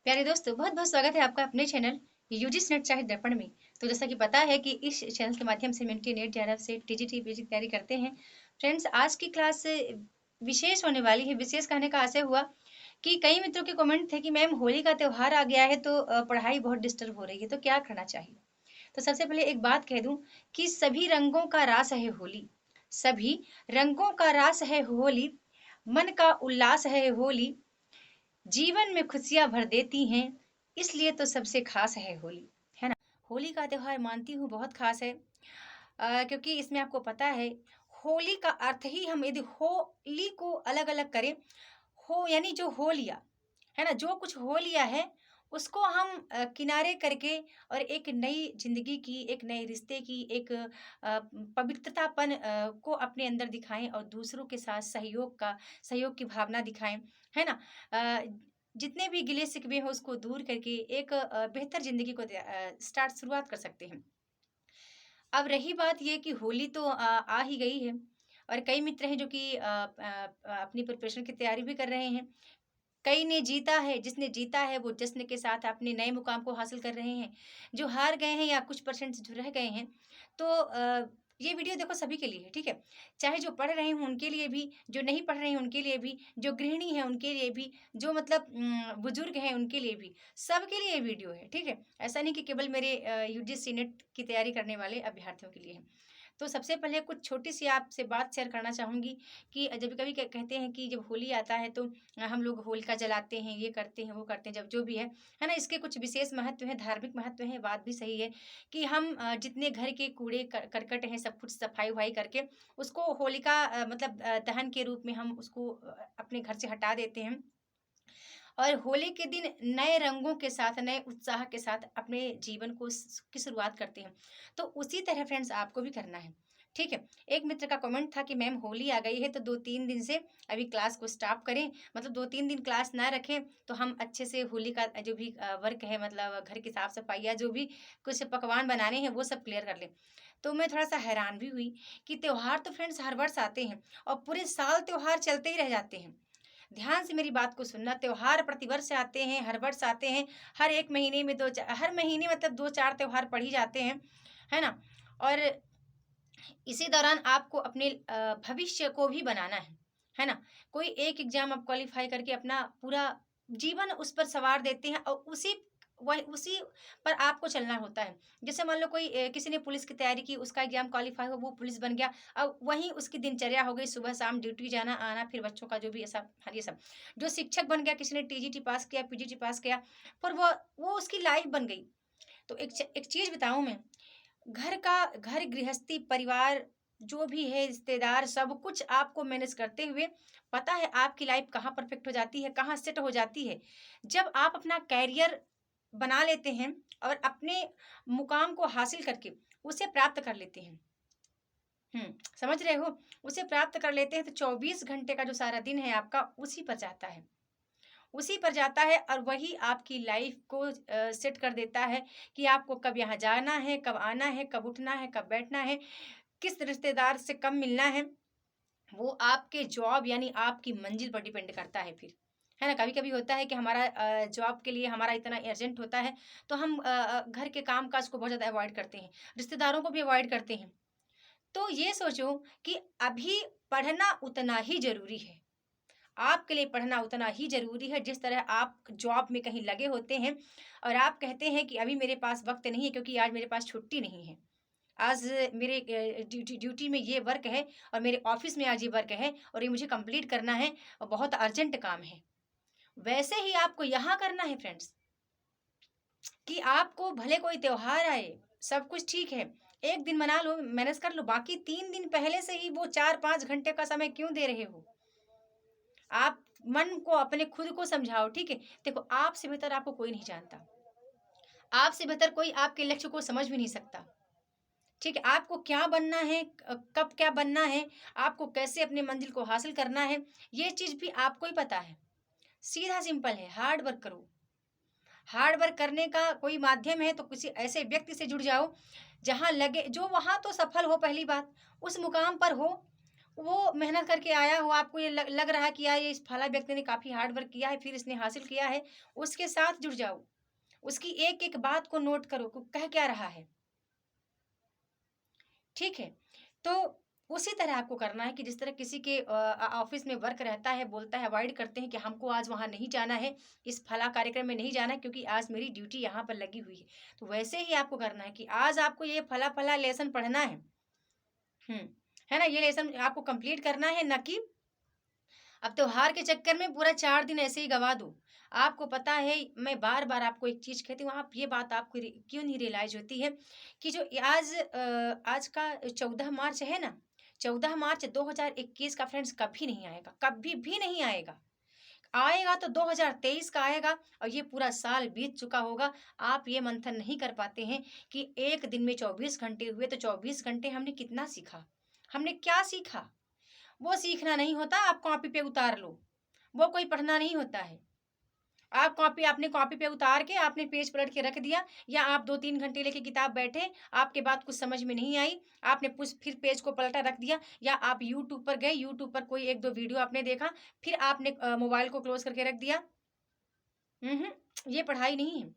प्यारे दोस्तों, बहुत बहुत स्वागत है आपका अपने चैनल यूजीसी नेट साहित्य दर्पण में। तो जैसा कि पता है कि इस चैनल के माध्यम से मिलिट्री नेट जेआरएफ से टीजीटी पीजी की तैयारी करते हैं। फ्रेंड्स, आज की क्लास विशेष होने वाली है। विशेष कहने का आशय हुआ कि कई मित्रों के कमेंट थे कि मैम होली का त्योहार आ गया है तो पढ़ाई बहुत डिस्टर्ब हो रही है, तो क्या करना चाहिए। तो सबसे पहले एक बात कह दूं कि सभी रंगों का रास है होली। सभी रंगों का रास है होली, मन का उल्लास है होली, जीवन में खुशियां भर देती हैं, इसलिए तो सबसे खास है होली। है ना। होली का त्योहार मानती हूँ बहुत खास है, क्योंकि इसमें आपको पता है होली का अर्थ ही, हम यदि होली को अलग अलग करें, हो यानी जो हो लिया है ना, जो कुछ हो लिया है उसको हम किनारे करके और एक नई जिंदगी की, एक नए रिश्ते की, एक पवित्रतापन को अपने अंदर दिखाएं और दूसरों के साथ सहयोग की भावना दिखाएं। है ना। अ, जितने भी गिले शिकवे हो उसको दूर करके एक बेहतर जिंदगी को शुरुआत कर सकते हैं। अब रही बात ये कि होली तो आ ही गई है और कई मित्र हैं जो कि अपनी प्रिपरेशन की तैयारी भी कर रहे हैं। कई ने जीता है, जिसने जीता है वो जश्न के साथ अपने नए मुकाम को हासिल कर रहे हैं। जो हार गए हैं या कुछ परसेंट जो रह गए हैं, तो ये वीडियो देखो सभी के लिए है, ठीक है? चाहे जो पढ़ रहे हों उनके लिए भी, जो नहीं पढ़ रहे हैं उनके लिए भी, जो गृहिणी हैं उनके लिए भी, जो मतलब बुजुर्ग हैं उनके लिए भी, सबके लिए ये वीडियो है, ठीक है? ऐसा नहीं कि केवल मेरे यूजीसी नेट की तैयारी करने वाले अभ्यर्थियों के लिए है। तो सबसे पहले कुछ छोटी-सी आपसे बात शेयर करना चाहूँगी कि जब कभी कहते हैं कि जब होली आता है तो हम लोग होलिका जलाते हैं, ये करते हैं, वो करते हैं, जब जो भी है ना? इसके कुछ विशेष महत्व है, धार्मिक महत्व है, बात भी सही है कि हम जितने घर के कूड़े करकट हैं, सब कुछ सफाई-वफाई करके उसको होलिका मतलब दहन के रूप में हम उसको अपने घर से हटा देते हैं और होली के दिन नए रंगों के साथ, नए उत्साह के साथ अपने जीवन को की शुरुआत करते हैं। तो उसी तरह फ्रेंड्स आपको भी करना है। ठीक है। एक मित्र का कमेंट था कि मैम होली आ गई है तो 2-3 दिन से अभी क्लास को स्टॉप करें, मतलब 2-3 दिन क्लास ना रखें तो हम अच्छे से होली का जो भी वर्क है, मतलब घर की साफ-सफाई या जो भी कुछ पकवान बनाने हैं वो सब क्लियर कर लें। तो मैं थोड़ा-सा हैरान भी हुई कि त्योहार तो फ्रेंड्स हर वर्ष आते हैं और पूरे साल त्योहार चलते ही रह जाते हैं। ध्यान से मेरी बात को सुनना, त्योहार प्रतिवर्ष आते हैं, हर वर्ष आते हैं, हर 1 महीने में 2 च हर महीने मतलब 2-4 त्योहार पड़ ही जाते हैं, है ना? और इसी दौरान आपको अपने भविष्य को भी बनाना है ना? कोई एक एग्ज़ाम आप क्वालीफ़ाई करके अपना पूरा जीवन उस पर सँवार देते हैं और उसी पर आपको चलना होता है। जैसे मान लो कोई किसी ने पुलिस की तैयारी की, उसका एग्ज़ाम क्वालीफ़ाई हुआ, वो पुलिस बन गया। अब वहीं उसकी दिनचर्या हो गई, सुबह-शाम ड्यूटी जाना, आना, फिर बच्चों का जो भी ऐसा हाँ, ये सब। जो शिक्षक बन गया, किसी ने टीजीटी पास किया, पीजीटी पास किया, पर वो उसकी लाइफ़ बन गई। तो एक चीज़ बताऊँ मैं, घर गृहस्थी, परिवार जो भी है, रिश्तेदार, सब कुछ आपको मैनेज करते हुए पता है आपकी लाइफ कहाँ परफेक्ट हो जाती है, कहाँ सेट हो जाती है। जब आप अपना करियर बना लेते हैं और अपने मुकाम को हासिल करके उसे प्राप्त कर लेते हैं। समझ रहे हो? उसे प्राप्त कर लेते हैं तो 24 घंटे का जो सारा दिन है आपका उसी पर जाता है। उसी पर जाता है और वही आपकी लाइफ को सेट कर देता है कि आपको कब यहाँ जाना है, कब आना है, कब उठना है, कब बैठना है, किस रिश्तेदार से कब मिलना है। वो आपके जॉब यानी आपकी मंजिल पर डिपेंड करता है फिर। है ना? कभी-कभी होता है कि हमारा जॉब के लिए हमारा इतना अर्जेंट होता है, तो हम घर के काम-काज को बहुत ज़्यादा अवॉइड करते हैं, रिश्तेदारों को भी अवॉइड करते हैं। तो ये सोचो कि अभी पढ़ना उतना ही ज़रूरी है। आपके लिए पढ़ना उतना ही ज़रूरी है जिस तरह आप जॉब में कहीं लगे होते हैं और आप कहते हैं कि अभी मेरे पास वक़्त नहीं है क्योंकि आज मेरे पास छुट्टी नहीं है। आज मेरे ड्यूटी ड्यूटी में ये वर्क है और मेरे ऑफ़िस में आज ये वर्क है और ये मुझे कंप्लीट करना है और बहुत अर्जेंट काम है। वैसे ही आपको यहाँ करना है फ्रेंड्स कि आपको भले कोई त्योहार आए, सब कुछ ठीक है, 1 दिन मना लो, मैनेज कर लो, बाकी 3 दिन पहले से ही वो 4-5 घंटे का समय क्यों दे रहे हो? आप मन को अपने खुद को समझाओ, ठीक है? देखो, आपसे बेहतर आपको कोई नहीं जानता। आपसे बेहतर कोई आपके लक्ष्य को समझ भी नहीं सकता, ठीक है? आपको क्या बनना है, कब क्या बनना है, आपको कैसे अपनी मंजिल को हासिल करना है, ये चीज़ भी आपको ही पता है। सीधा सिंपल है, हार्ड वर्क करो। हार्ड वर्क करने का कोई माध्यम है तो किसी ऐसे व्यक्ति से जुड़ जाओ, जहाँ लगे जो वहाँ तो सफल हो पहली बात, उस मुकाम पर हो, वो मेहनत करके आया हो, आपको ये लग रहा है कि यार ये इस फला व्यक्ति ने काफ़ी हार्ड वर्क किया है, फिर इसने हासिल किया है, उसके साथ जुड़ जाओ। उसकी एक-एक बात को नोट करो, वो कह क्या रहा है, ठीक है? तो उसी तरह आपको करना है कि जिस तरह किसी के ऑफ़िस में वर्क रहता है, बोलता है, अवॉइड करते हैं कि हमको आज वहाँ नहीं जाना है, इस फला कार्यक्रम में नहीं जाना है क्योंकि आज मेरी ड्यूटी यहाँ पर लगी हुई है। तो वैसे ही आपको करना है कि आज आपको ये फला-फला लेसन पढ़ना है। हुँ, है ना? ये लेसन आपको कंप्लीट करना है, ना कि अब त्योहार के चक्कर में पूरा 4 दिन ऐसे ही गँवा दो। आपको पता है मैं बार-बार आपको एक चीज़ कहती हूँ, आप ये बात आपको क्यों नहीं रियलाइज़ होती है कि जो आज का 14 मार्च है ना, 14 मार्च 2021 का फ्रेंड्स कभी नहीं आएगा, कभी भी नहीं आएगा। आएगा तो 2023 का आएगा और ये पूरा साल बीत चुका होगा। आप ये मंथन नहीं कर पाते हैं कि एक दिन में 24 घंटे हुए तो 24 घंटे हमने कितना सीखा? हमने क्या सीखा? वो सीखना नहीं होता, आप कॉपी पे उतार लो। वो कोई पढ़ना नहीं होता है। आपने कॉपी पे उतार के आपने पेज पलट के रख दिया या आप 2-3 घंटे लेके किताब बैठे, आपके बात कुछ समझ में नहीं आई, आपने पुस फिर पेज को पलटा रख दिया या आप यूट्यूब पर गए, यूट्यूब पर कोई 1-2 वीडियो आपने देखा, फिर आपने मोबाइल को क्लोज़ करके रख दिया। ये पढ़ाई नहीं है।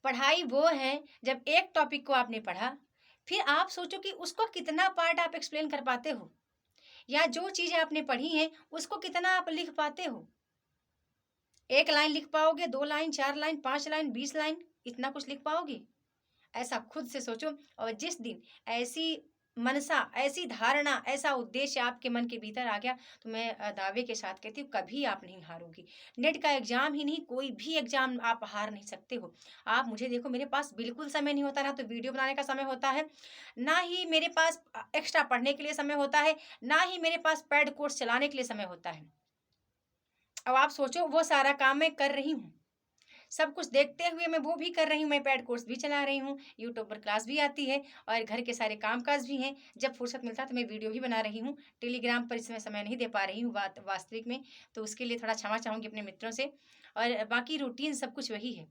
पढ़ाई वो है जब एक टॉपिक को आपने पढ़ा, फिर आप सोचो कि उसको कितना पार्ट आप एक्सप्लेन कर पाते हो या जो चीज़ें आपने पढ़ी हैं, उसको कितना आप लिख पाते हो। 1 लाइन लिख पाओगे, 2 लाइन, 4 लाइन, 5 लाइन, 20 लाइन, इतना कुछ लिख पाओगे? ऐसा खुद से सोचो और जिस दिन ऐसी मनसा, ऐसी धारणा, ऐसा उद्देश्य आपके मन के भीतर आ गया, तो मैं दावे के साथ कहती हूँ कभी आप नहीं हारोगी। नेट का एग्ज़ाम ही नहीं, कोई भी एग्ज़ाम आप हार नहीं सकते हो। आप मुझे देखो मेरे पास बिल्कुल समय नहीं होता, ना तो वीडियो बनाने का समय होता है, ना ही मेरे पास एक्स्ट्रा पढ़ने के लिए समय होता है, ना ही मेरे पास पेड कोर्स चलाने के लिए समय होता है। अब आप सोचो वो सारा काम मैं कर रही हूँ। सब कुछ देखते हुए मैं वो भी कर रही हूँ, मैं पेड कोर्स भी चला रही हूँ, यूट्यूब पर क्लास भी आती है और घर के सारे काम-काज भी हैं। जब फुर्सत मिलता है तो मैं वीडियो भी बना रही हूँ। टेलीग्राम पर इस समय समय नहीं दे पा रही हूँ वास्तविक में, तो उसके लिए थोड़ा क्षमा चाहूँगी अपने मित्रों से और बाकी रूटीन सब कुछ वही है।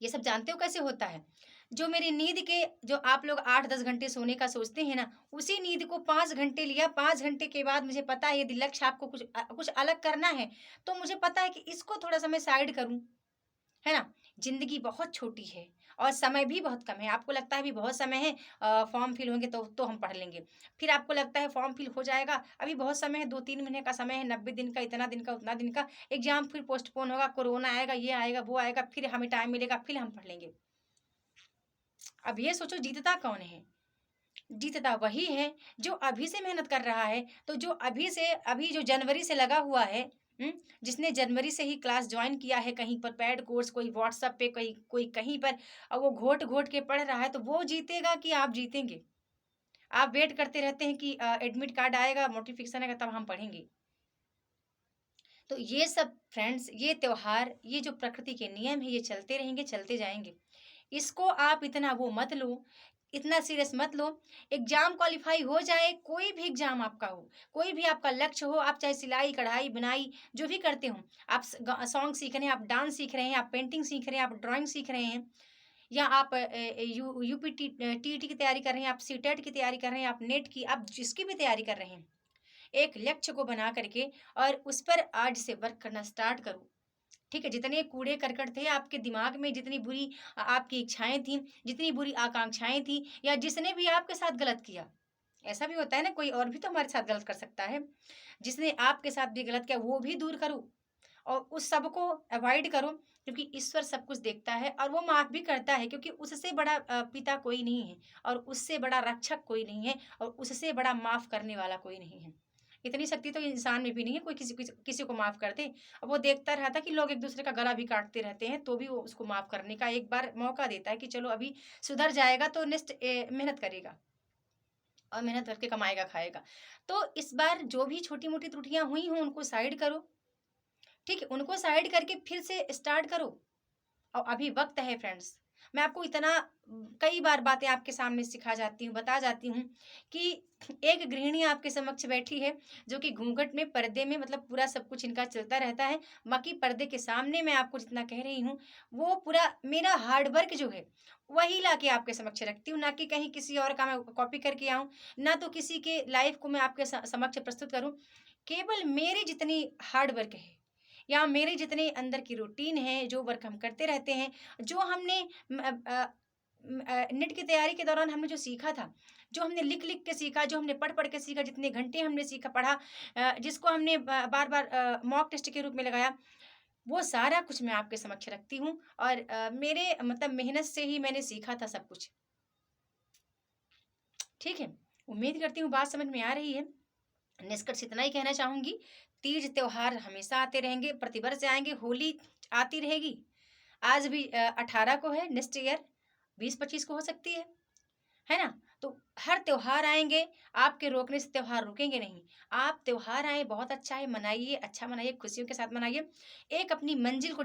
ये सब जानते हो कैसे होता है? जो मेरी नींद के जो आप लोग 8-10 घंटे सोने का सोचते हैं ना, उसी नींद को 5 घंटे लिया, 5 घंटे के बाद मुझे पता है यदि लक्ष्य आपको कुछ अलग करना है, तो मुझे पता है कि इसको थोड़ा-सा मैं साइड करूँ। है ना? ज़िंदगी बहुत छोटी है और समय भी बहुत कम है। आपको लगता है अभी बहुत समय है फॉर्म फिल होंगे तो हम पढ़ लेंगे। फिर आपको लगता है फॉर्म फिल हो जाएगा, अभी बहुत समय है 2-3 महीने का समय है, 90 दिन का, इतना दिन का, उतना दिन का, एग्ज़ाम फिर पोस्टपोन होगा, कोरोना आएगा, ये आएगा, वो आएगा, फिर हमें टाइम मिलेगा, फिर हम पढ़ लेंगे। अब ये सोचो जीतता कौन है? जीतता वही है जो अभी से मेहनत कर रहा है। तो जो अभी जो जनवरी से लगा हुआ है, हुँ? जिसने जनवरी से ही क्लास जॉइन किया है कहीं पर पेड कोर्स, कोई व्हाट्सएप पे, कोई कहीं पर और वो घोट-घोट के पढ़ रहा है, तो वो जीतेगा कि आप जीतेंगे? आप वेट करते रहते हैं कि एडमिट कार्ड आएगा, नोटिफ़िकेशन आएगा तब हम पढ़ेंगे। तो ये सब फ्रेंड्स, ये त्योहार, ये जो प्रकृति के नियम हैं, ये चलते रहेंगे, चलते जाएँगे। इसको आप इतना वो मत लो, इतना सीरियस मत लो। एग्ज़ाम क्वालीफाई हो जाए, कोई भी एग्ज़ाम आपका हो, कोई भी आपका लक्ष्य हो, आप चाहे सिलाई, कढ़ाई, बुनाई जो भी करते हो, आप सॉन्ग सीख रहे हैं, आप डांस सीख रहे हैं, आप पेंटिंग सीख रहे हैं, आप ड्राइंग सीख रहे हैं या आप टीईटी की तैयारी कर रहे हैं, आप सीटेट की तैयारी कर रहे हैं, आप नेट की, आप जिसकी भी तैयारी कर रहे हैं। एक लक्ष्य को बना करके और उस पर आज से वर्क करना स्टार्ट करो। ठीक है? जितने कूड़े-करकट थे आपके दिमाग में, जितनी बुरी आपकी इच्छाएँ थीं, जितनी बुरी आकांक्षाएँ थीं या जिसने भी आपके साथ गलत किया, ऐसा भी होता है ना कोई और भी तो हमारे साथ गलत कर सकता है। जिसने आपके साथ भी गलत किया वो भी दूर करो और उस सब को अवॉइड करो क्योंकि ईश्वर सब कुछ देखता है और वो माफ़ भी करता है क्योंकि उससे बड़ा पिता कोई नहीं है और उससे बड़ा रक्षक कोई नहीं है और उससे बड़ा माफ़ करने वाला कोई नहीं है। इतनी शक्ति तो इंसान में भी नहीं है कोई किसी को माफ़ कर दे। और वो देखता रहता है कि लोग एक-दूसरे का गला भी काटते रहते हैं, तो भी वो उसको माफ़ करने का एक बार मौका देता है कि चलो अभी सुधर जाएगा तो नेक्स्ट मेहनत करेगा और मेहनत करके कमाएगा, खाएगा। तो इस बार जो भी छोटी-मोटी त्रुटियाँ हुई हों उनको साइड करो, ठीक है? उनको साइड करके फिर से स्टार्ट करो और अभी वक़्त है फ्रेंड्स, मैं आपको इतना कई बार बातें आपके सामने सिखा जाती हूँ, बता जाती हूँ कि एक गृहिणी आपके समक्ष बैठी है, जो कि घूंघट में, पर्दे में मतलब पूरा सब कुछ इनका चलता रहता है। बाकी पर्दे के सामने मैं आपको जितना कह रही हूँ, वो पूरा मेरा हार्ड वर्क जो है, वही लाके आपके समक्ष रखती हूँ, ना कि कहीं किसी और का मैं कॉपी करके आऊँ, ना तो किसी के लाइफ़ को मैं आपके समक्ष प्रस्तुत करूँ। केवल मेरी जितनी हार्ड वर्क है या मेरे जितने अंदर की रूटीन है, जो वर्क हम करते रहते हैं, जो हमने नेट की तैयारी के दौरान हमने जो सीखा था, जो हमने लिख-लिख के सीखा, जो हमने पढ़-पढ़ के सीखा, जितने घंटे हमने सीखा पढ़ा, जिसको हमने बार-बार मॉक टेस्ट के रूप में लगाया, वो सारा कुछ मैं आपके समक्ष रखती हूँ और मेरे मतलब मेहनत से ही मैंने सीखा था सब कुछ। ठीक है? उम्मीद करती हूँ बात समझ में आ रही है। निष्कर्ष इतना ही कहना चाहूँगी, तीज त्योहार हमेशा आते रहेंगे, प्रतिवर्ष आएँगे, होली आती रहेगी। आज भी 18 को है, नेक्स्ट ईयर 20-25 को हो सकती है ना? तो हर त्योहार आएँगे, आपके रोकने से त्योहार रुकेंगे नहीं। आप त्योहार आए बहुत अच्छा है, मनाइए, अच्छा मनाइए, खुशियों के साथ मनाइए। एक अपनी मंजिल को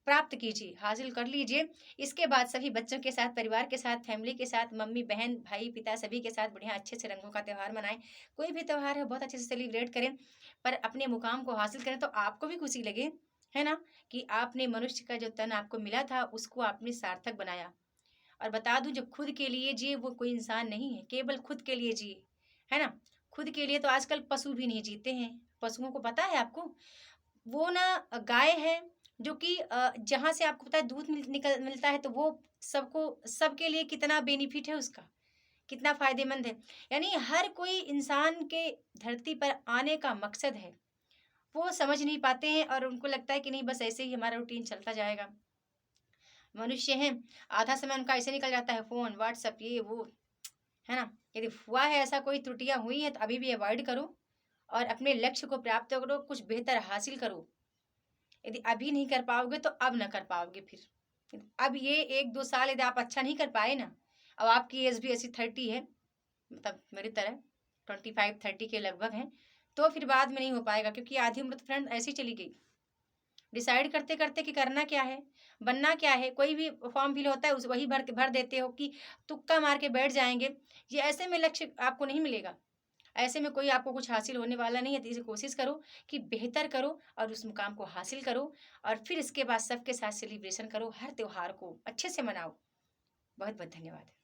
प्राप्त कीजिए, हासिल कर लीजिए। इसके बाद सभी बच्चों के साथ, परिवार के साथ, फैमिली के साथ, मम्मी, बहन, भाई, पिता सभी के साथ बढ़िया अच्छे से रंगों का त्योहार मनाएँ। कोई भी त्योहार है बहुत अच्छे से सेलिब्रेट करें, पर अपने मुकाम को हासिल करें तो आपको भी खुशी लगे, है ना? कि आपने मनुष्य का जो तन आपको मिला था उसको आपने सार्थक बनाया। और बता दूँ जो खुद के लिए जिए वो कोई इंसान नहीं है, केवल खुद के लिए जिए, है ना? खुद के लिए तो आजकल पशु भी नहीं जीते हैं। पशुओं को पता है आपको? वो ना गाय है जो कि जहाँ से आपको पता है दूध मिलता है तो वो सबको सबके लिए कितना बेनिफिट है उसका, कितना फ़ायदेमंद है। यानी हर कोई इंसान के धरती पर आने का मकसद है, वो समझ नहीं पाते हैं और उनको लगता है कि नहीं बस ऐसे ही हमारा रूटीन चलता जाएगा। मनुष्य हैं, आधा समय उनका ऐसे निकल जाता है फ़ोन, व्हाट्सएप ये वो, है ना? यदि हुआ है ऐसा कोई त्रुटियाँ हुई हैं तो अभी भी अवॉइड करो और अपने लक्ष्य को प्राप्त करो, कुछ बेहतर हासिल करो। यदि अभी नहीं कर पाओगे तो अब ना कर पाओगे फिर। अब ये 1-2 साल यदि आप अच्छा नहीं कर पाए ना, अब आपकी एज भी ऐसी 30 है, मतलब मेरी तरह 25-30 के लगभग है, तो फिर बाद में नहीं हो पाएगा क्योंकि आधी उम्र तो फ्रेंड ऐसे ही चली गई। डिसाइड करते-करते कि करना क्या है, बनना क्या है, कोई भी फॉर्म फिल होता है उस वही भर देते हो कि तुक्का मार के बैठ जाएँगे। ये ऐसे में लक्ष्य आपको नहीं मिलेगा। ऐसे में कोई आपको कुछ हासिल होने वाला नहीं है, तो इसे कोशिश करो कि बेहतर करो और उस मुकाम को हासिल करो और फिर इसके बाद सबके साथ सेलिब्रेशन करो, हर त्योहार को अच्छे से मनाओ। बहुत-बहुत धन्यवाद।